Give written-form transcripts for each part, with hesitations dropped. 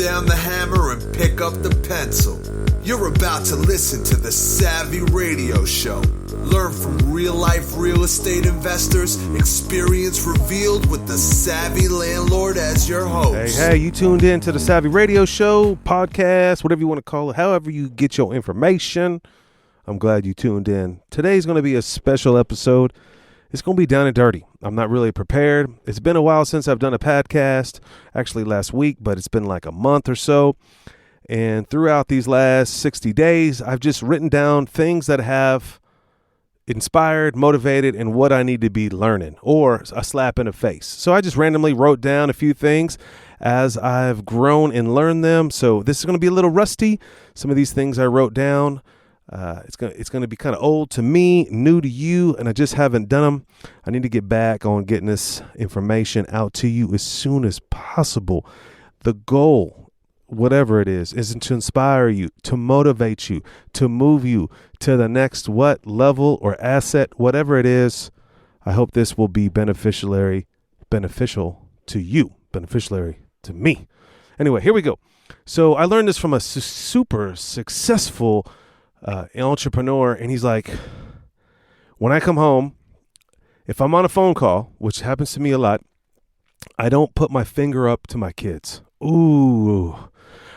down the hammer and pick up the pencil. You're about to listen to the Savvy Radio Show. Learn from real-life real estate investors, experience revealed with the Savvy Landlord as your host. Hey, you tuned in to the Savvy Radio Show, podcast, whatever you want to call it, however you get your information. I'm glad you tuned in. Today's going to be a special episode. It's going to be down and dirty. I'm not really prepared. It's been a while since I've done a podcast, actually last week, but it's been like a month or so. And throughout these last 60 days, I've just written down things that have inspired, motivated, and what I need to be learning, or a slap in the face. So I just randomly wrote down a few things as I've grown and learned them. So this is going to be a little rusty. Some of these things I wrote down, it's going to be kind of old to me, new to you, and I just haven't done them. I need to get back on getting this information out to you as soon as possible. The goal, whatever it is to inspire you, to motivate you, to move you to the next level or asset, whatever it is. I hope this will be beneficial to you, beneficiary to me. Anyway, here we go. So I learned this from a super successful entrepreneur, and he's like, when I come home, if I'm on a phone call, which happens to me a lot, I don't put my finger up to my kids. Ooh,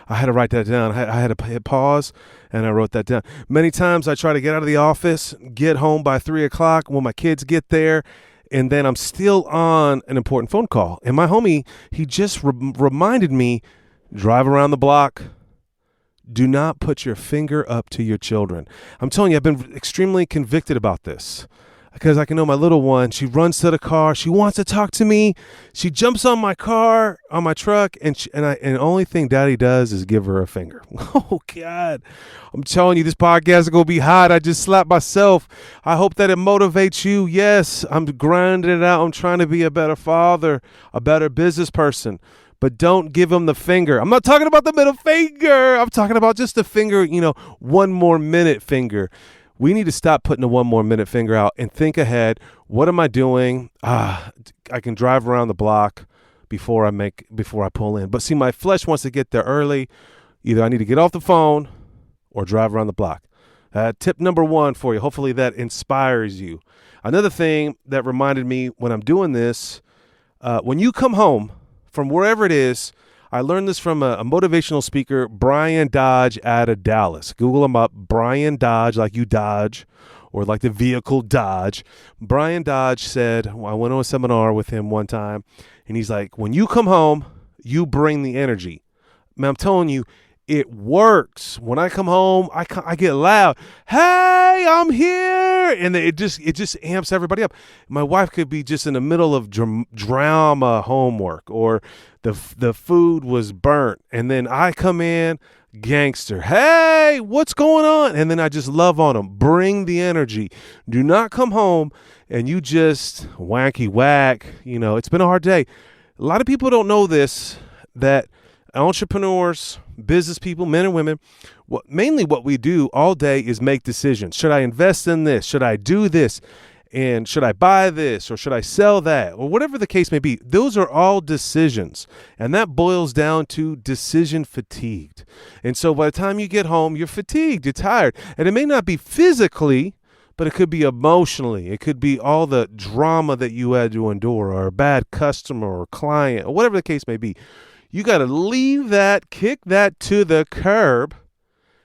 I had to write that down. I had to hit pause, and I wrote that down. Many times I try to get out of the office, get home by 3 o'clock when my kids get there, and then I'm still on an important phone call. And my homie, he just reminded me, drive around the block. Do not put your finger up to your children. I'm telling you, I've been extremely convicted about this. Because I can know my little one, she runs to the car. She wants to talk to me. She jumps on my car, on my truck, and the only thing Daddy does is give her a finger. Oh, God. I'm telling you, this podcast is going to be hot. I just slapped myself. I hope that it motivates you. Yes, I'm grinding it out. I'm trying to be a better father, a better business person. But don't give him the finger. I'm not talking about the middle finger. I'm talking about just the finger, 1 more minute finger. We need to stop putting the 1 more minute finger out and think ahead. What am I doing? I can drive around the block before I pull in. But see, my flesh wants to get there early. Either I need to get off the phone or drive around the block. Tip number 1 for you. Hopefully that inspires you. Another thing that reminded me when I'm doing this, when you come home from wherever it is, I learned this from a motivational speaker, Brian Dodge out of Dallas. Google him up, Brian Dodge, like you dodge, or like the vehicle Dodge. Brian Dodge said, I went on a seminar with him one time, and he's like, when you come home, you bring the energy. Man, I'm telling you, it works. When I come home, I get loud. Hey, I'm here. And it just amps everybody up. My wife could be just in the middle of drama homework, or the food was burnt. And then I come in, gangster. Hey, what's going on? And then I just love on them. Bring the energy. Do not come home and you just wacky whack. It's been a hard day. A lot of people don't know this, that entrepreneurs, business people, men and women, mainly what we do all day is make decisions. Should I invest in this? Should I do this? And should I buy this? Or should I sell that? Or whatever the case may be. Those are all decisions. And that boils down to decision fatigued. And so by the time you get home, you're fatigued, you're tired. And it may not be physically, but it could be emotionally. It could be all the drama that you had to endure, or a bad customer or client, or whatever the case may be. You got to leave that, kick that to the curb,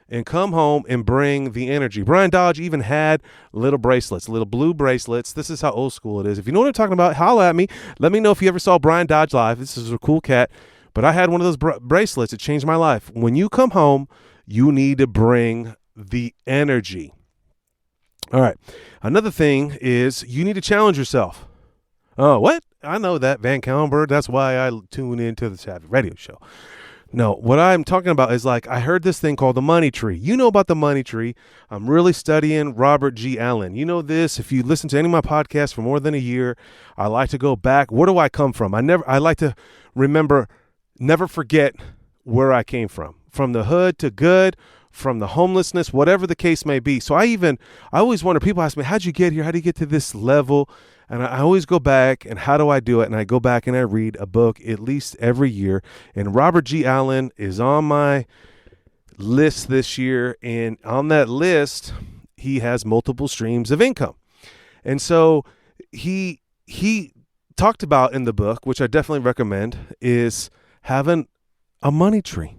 and come home and bring the energy. Brian Dodge even had little bracelets, little blue bracelets. This is how old school it is. If you know what I'm talking about, holla at me. Let me know if you ever saw Brian Dodge live. This is a cool cat. But I had one of those bracelets. It changed my life. When you come home, you need to bring the energy. All right. Another thing is you need to challenge yourself. Oh, what? I know that, VanCauwenbergh. That's why I tune into the Savvy Radio Show. No, what I'm talking about is I heard this thing called the money tree. You know about the money tree. I'm really studying Robert G. Allen. You know this. If you listen to any of my podcasts for more than a year, I like to go back. Where do I come from? I like to remember, never forget where I came from the hood to good, from the homelessness, whatever the case may be. So I always wonder, people ask me, how'd you get here? How do you get to this level? And I always go back, and how do I do it? And I go back and I read a book at least every year. And Robert G. Allen is on my list this year. And on that list, he has multiple streams of income. And so he talked about in the book, which I definitely recommend, is having a money tree.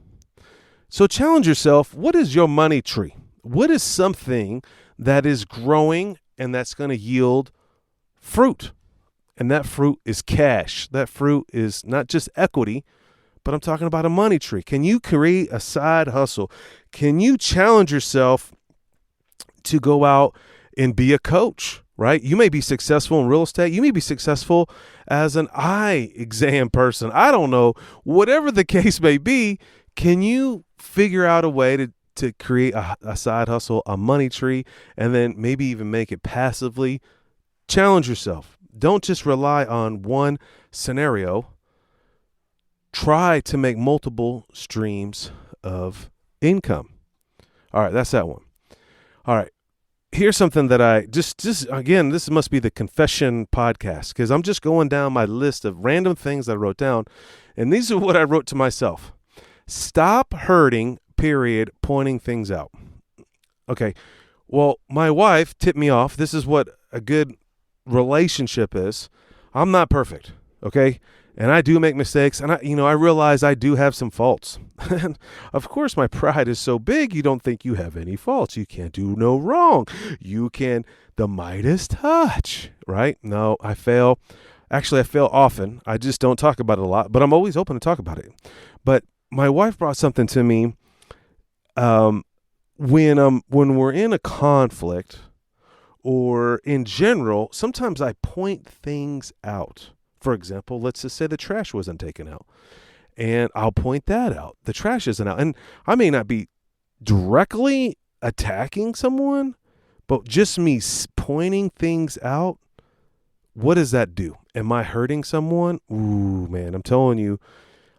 So challenge yourself. What is your money tree? What is something that is growing and that's going to yield fruit? And that fruit is cash. That fruit is not just equity, but I'm talking about a money tree. Can you create a side hustle? Can you challenge yourself to go out and be a coach, right? You may be successful in real estate. You may be successful as an eye exam person. I don't know. Whatever the case may be, can you figure out a way to create a side hustle, a money tree, and then maybe even make it passively? Challenge yourself. Don't just rely on one scenario. Try to make multiple streams of income. All right, that's that one. All right. Here's something that I just again, this must be the confession podcast, because I'm just going down my list of random things I wrote down, and these are what I wrote to myself. Stop hurting, period, pointing things out. Okay, well, my wife tipped me off. This is what a good relationship is. I'm not perfect, okay? And I do make mistakes, and I realize I do have some faults. And of course, my pride is so big, you don't think you have any faults. You can't do no wrong. You can, the Midas touch, right? No, I fail. Actually, I fail often. I just don't talk about it a lot, but I'm always open to talk about it. But my wife brought something to me when we're in a conflict or in general, sometimes I point things out. For example, let's just say the trash wasn't taken out, and I'll point that out. The trash isn't out. And I may not be directly attacking someone, but just me pointing things out, what does that do? Am I hurting someone? Ooh, man, I'm telling you,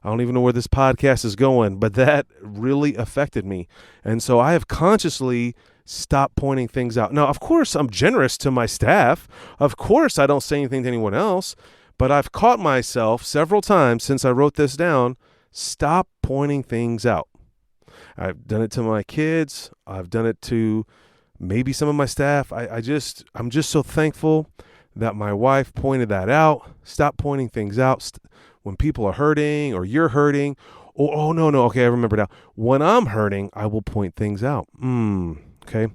I don't even know where this podcast is going, but that really affected me. And so I have consciously stopped pointing things out. Now, of course, I'm generous to my staff. Of course, I don't say anything to anyone else. But I've caught myself several times since I wrote this down, stop pointing things out. I've done it to my kids. I've done it to maybe some of my staff. I'm just so thankful that my wife pointed that out. Stop pointing things out when people are hurting or you're hurting. Oh, no. Okay, I remember now. When I'm hurting, I will point things out. Okay.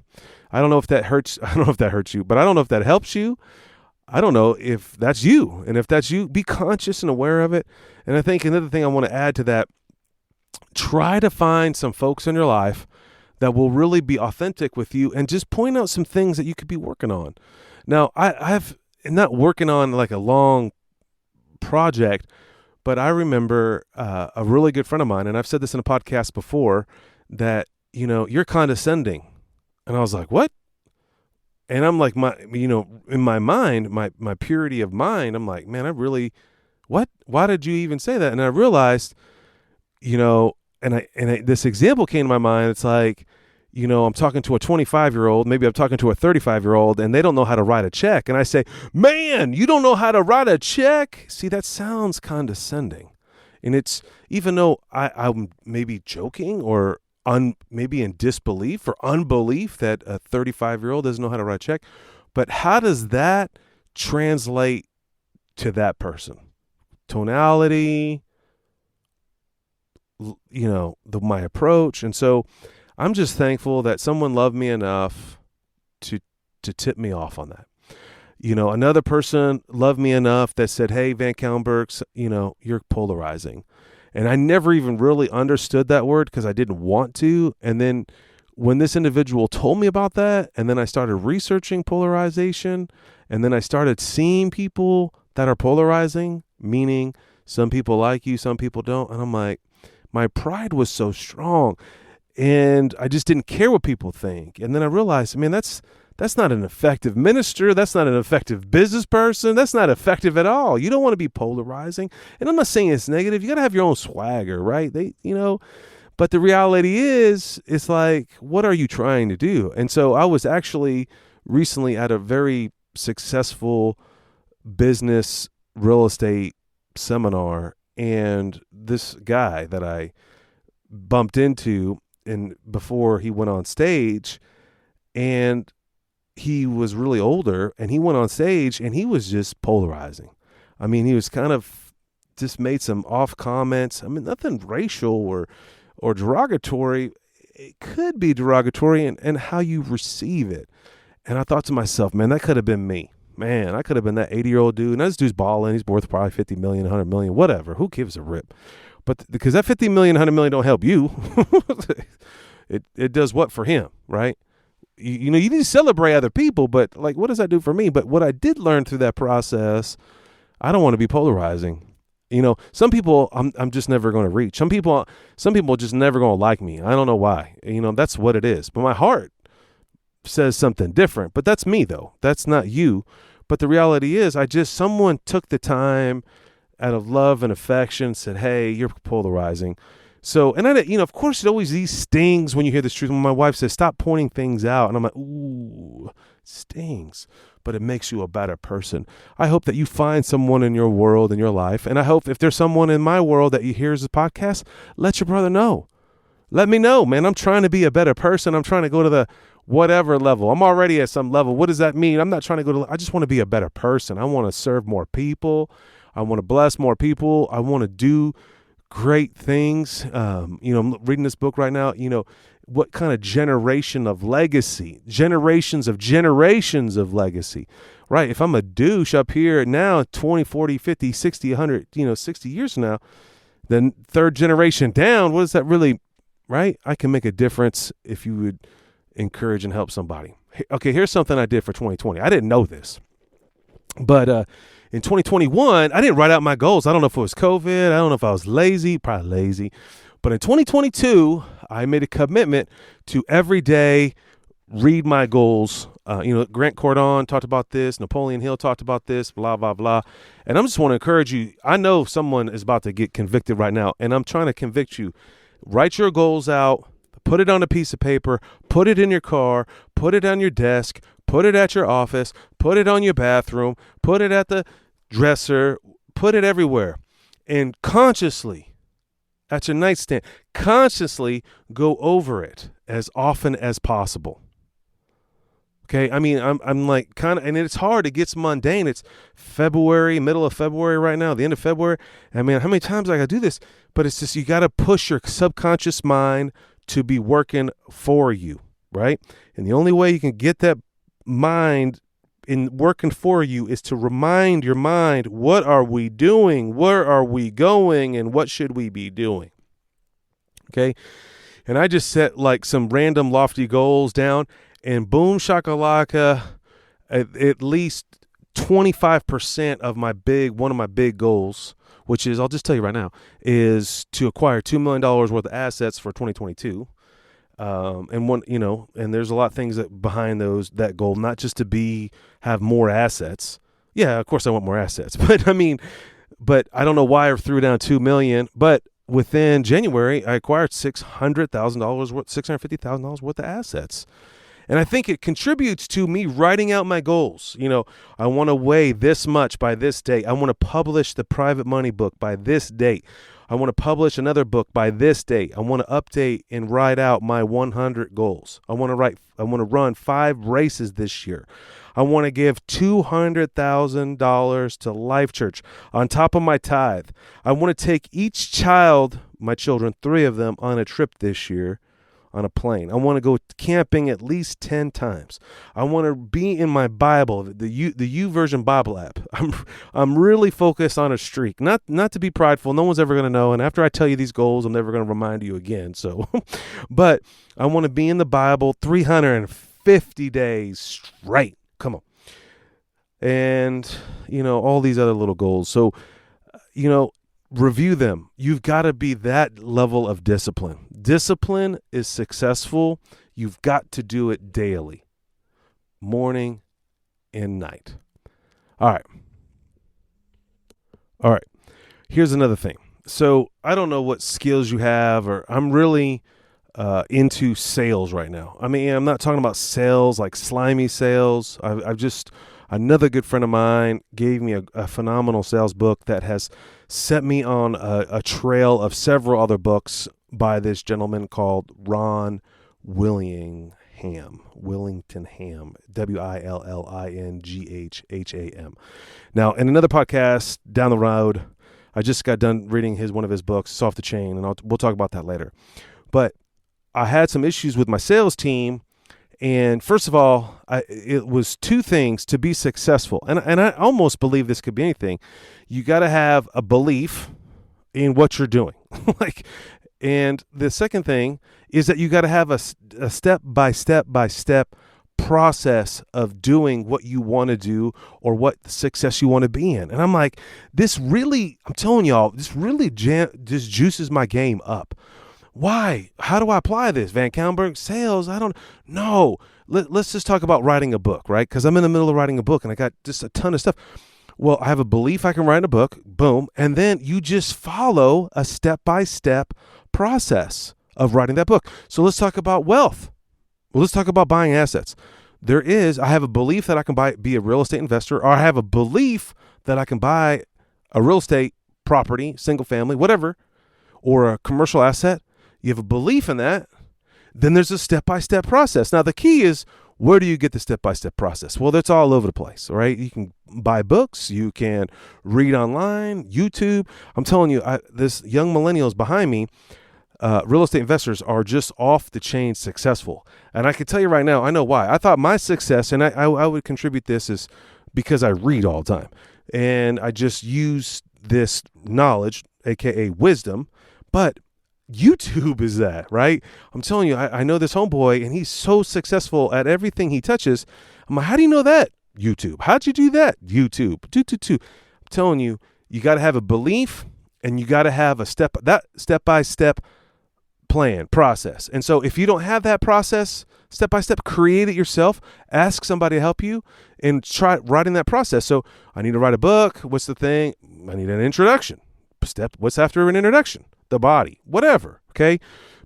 I don't know if that hurts. I don't know if that hurts you, but I don't know if that helps you. I don't know if that's you. And if that's you, be conscious and aware of it. And I think another thing I want to add to that, try to find some folks in your life that will really be authentic with you and just point out some things that you could be working on. Now, I've not working on like a long project, but I remember a really good friend of mine, and I've said this in a podcast before, that, you're condescending. And I was like, what? And I'm like, in my mind, my purity of mind, I'm like, man, what? Why did you even say that? And I realized, this example came to my mind. It's like, I'm talking to a 25-year-old, maybe I'm talking to a 35-year-old, and they don't know how to write a check. And I say, man, you don't know how to write a check? See, that sounds condescending. And it's, even though I'm maybe joking or maybe in disbelief or unbelief that a 35-year-old doesn't know how to write a check, but how does that translate to that person? Tonality, my approach. And so I'm just thankful that someone loved me enough to tip me off on that. Another person loved me enough that said, hey, VanCauwenbergh, you're polarizing. And I never even really understood that word because I didn't want to. And then when this individual told me about that, and then I started researching polarization, and then I started seeing people that are polarizing, meaning some people like you, some people don't. And I'm like, my pride was so strong, and I just didn't care what people think. And then I realized, that's not an effective minister. That's not an effective business person. That's not effective at all. You don't want to be polarizing. And I'm not saying it's negative. You got to have your own swagger, right? But the reality is, it's like, what are you trying to do? And so I was actually recently at a very successful business real estate seminar, and this guy that I bumped into before he went on stage, and he was really older, and he went on stage and he was just polarizing. I mean, he was kind of just made some off comments. I mean, nothing racial or derogatory. It could be derogatory and how you receive it. And I thought to myself, man, that could have been me. Man, I could have been that 80-year-old dude. And this dude's balling. He's worth probably 50 million, 100 million, whatever. Who gives a rip? But because that 50 million, 100 million don't help you. it does what for him, right? You need to celebrate other people, but like, what does that do for me? But what I did learn through that process, I don't want to be polarizing. Some people I'm just never going to reach. Some people just never going to like me. I don't know why. That's what it is. But my heart says something different. But that's me though. That's not you. But the reality is, someone took the time out of love and affection, said, "Hey, you're polarizing." So, and of course, it always these stings when you hear this truth. When my wife says, "Stop pointing things out," and I'm like, "Ooh, it stings," but it makes you a better person. I hope that you find someone in your world, in your life, and I hope if there's someone in my world that you hears the podcast, let your brother know. Let me know, man. I'm trying to be a better person. I'm trying to go to the whatever level. I'm already at some level. What does that mean? I'm not trying to go to. I just want to be a better person. I want to serve more people. I want to bless more people. I want to do great things. I'm reading this book right now. What kind of generation of legacy, generations of legacy, right? If I'm a douche up here now, 20, 40, 50, 60, 100, 60 years from now, then third generation down, what does that really, right? I can make a difference if you would encourage and help somebody. Okay, here's something I did for 2020. I didn't know this, but in 2021, I didn't write out my goals. I don't know if it was COVID. I don't know if I was lazy, probably lazy. But in 2022, I made a commitment to every day read my goals. Grant Cardone talked about this. Napoleon Hill talked about this, blah, blah, blah. And I just want to encourage you. I know someone is about to get convicted right now, and I'm trying to convict you. Write your goals out. Put it on a piece of paper. Put it in your car. Put it on your desk. Put it at your office. Put it on your bathroom. Put it at the dresser. Put it everywhere. And consciously, at your nightstand, consciously go over it as often as possible. Okay, I mean, I'm like kind of, and it's hard. It gets mundane. It's February, middle of February right now, the end of February. I mean, how many times I got to do this? But it's just, you got to push your subconscious mind to be working for you, right? And the only way you can get that mind in working for you is to remind your mind, what are we doing? Where are we going? And what should we be doing? Okay. And I just set like some random lofty goals down, and boom shakalaka, at least 25% of one of my big goals, which is, I'll just tell you right now, is to acquire $2 million worth of assets for 2022. And there's a lot of things behind that goal, not just to have more assets. Yeah, of course I want more assets, but I don't know why I threw down 2 million, but within January, I acquired $650,000 worth of assets. And I think it contributes to me writing out my goals. I want to weigh this much by this date. I want to publish the private money book by this date. I want to publish another book by this date. I want to update and write out my 100 goals. I want to run 5 races this year. I want to give $200,000 to Life Church on top of my tithe. I want to take each child, my children, 3 of them, on a trip this year on a plane. I want to go camping at least 10 times. I want to be in my Bible, the YouVersion Bible app. I'm really focused on a streak, not to be prideful. No one's ever going to know. And after I tell you these goals, I'm never going to remind you again. So, but I want to be in the Bible 350 days straight. Come on. And, all these other little goals. So, review them. You've got to be that level of discipline. Discipline is successful. You've got to do it daily, morning and night. All right. Here's another thing. So I don't know what skills you have, or I'm really into sales right now. I mean, I'm not talking about sales like slimy sales. I'm Another good friend of mine gave me a phenomenal sales book that has set me on a trail of several other books by this gentleman called Ron Willingham. Willington Ham, Willinggham. Now, in another podcast down the road, I just got done reading one of his books, It's Off the Chain, and we'll talk about that later. But I had some issues with my sales team, and first of all, it was two things to be successful, and I almost believe this could be anything. You got to have a belief in what you're doing, and the second thing is that you got to have a step by step process of doing what you want to do or what success you want to be in. And I'm like, I'm telling y'all, this really just juices my game up. Why? How do I apply this? VanCauwenbergh, sales? I don't know. Let's just talk about writing a book, right? Because I'm in the middle of writing a book and I got just a ton of stuff. Well, I have a belief I can write a book, boom, and then you just follow a step-by-step process of writing that book. So let's talk about wealth. Well, let's talk about buying assets. I have a belief that I can be a real estate investor, or I have a belief that I can buy a real estate property, single family, whatever, or a commercial asset. You have a belief in that. Then there's a step-by-step process. Now, the key is, where do you get the step-by-step process? Well, that's all over the place, right? You can buy books. You can read online, YouTube. I'm telling you, this young millennials behind me, real estate investors are just off the chain successful. And I can tell you right now, I know why. I thought my success, and I would contribute this, is because I read all the time. And I just use this knowledge, aka wisdom, but YouTube is that, right? I'm telling you, I know this homeboy, and he's so successful at everything he touches. I'm like, how do you know that? YouTube. How'd you do that? YouTube. I'm telling you, you got to have a belief, and you got to have a step-by-step plan, process. And so if you don't have that process, step-by-step, create it yourself, ask somebody to help you, and try writing that process. So I need to write a book. What's the thing? I need an introduction. What's after an introduction? The body, whatever. Okay.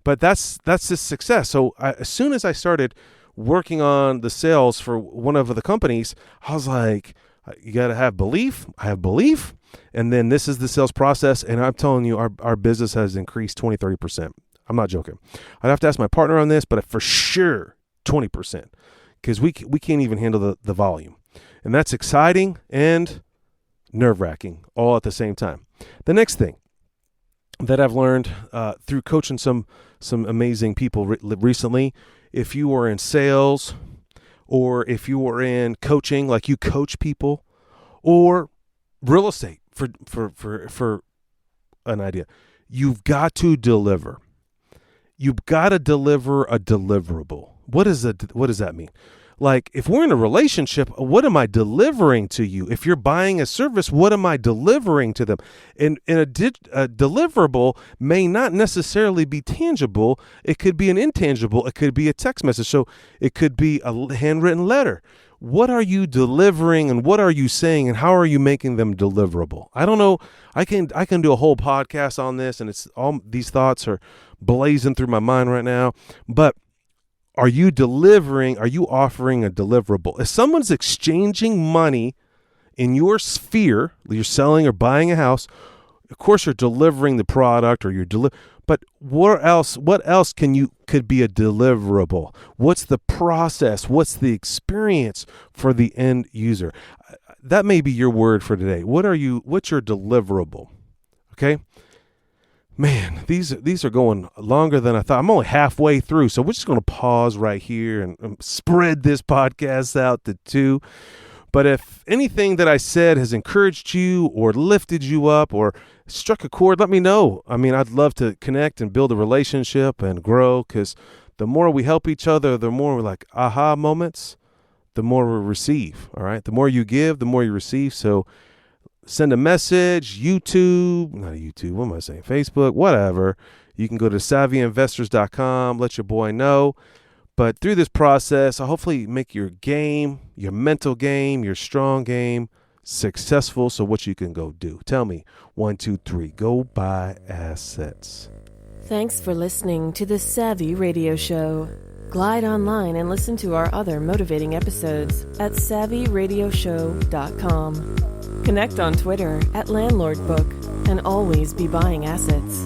But that's just success. So as soon as I started working on the sales for one of the companies, I was like, you got to have belief. I have belief. And then this is the sales process. And I'm telling you, our business has increased 20-30%. I'm not joking. I'd have to ask my partner on this, but for sure 20%, because we can't even handle the volume. And that's exciting and nerve-wracking all at the same time. The next thing that I've learned through coaching some amazing people recently, if you are in sales or if you are in coaching, like you coach people, or real estate for an idea, you've got to deliver. You've got to deliver a deliverable. What does that mean? Like, if we're in a relationship, what am I delivering to you? If you're buying a service, what am I delivering to them? And a deliverable may not necessarily be tangible. It could be an intangible. It could be a text message. So it could be a handwritten letter. What are you delivering, and what are you saying, and how are you making them deliverable? I don't know. I can do a whole podcast on this, and it's all these thoughts are blazing through my mind right now. But are you delivering? Are you offering a deliverable? If someone's exchanging money in your sphere, you're selling or buying a house, of course you're delivering the product, or but what else could be a deliverable? What's the process? What's the experience for the end user? That may be your word for today. What's your deliverable? Okay. Man, these are going longer than I thought. I'm only halfway through, so we're just going to pause right here and spread this podcast out to 2. But if anything that I said has encouraged you or lifted you up or struck a chord, let me know. I mean, I'd love to connect and build a relationship and grow, because the more we help each other, the more we're like aha moments, the more we receive. All right. The more you give, the more you receive. So send a message, Facebook, whatever. You can go to savvyinvestors.com, let your boy know. But through this process, I'll hopefully make your game, your mental game, your strong game successful. So what you can go do. Tell me, 1, 2, 3, go buy assets. Thanks for listening to the Savvy Radio Show. Glide online and listen to our other motivating episodes at SavvyRadioShow.com. Connect on Twitter at LandlordBook and always be buying assets.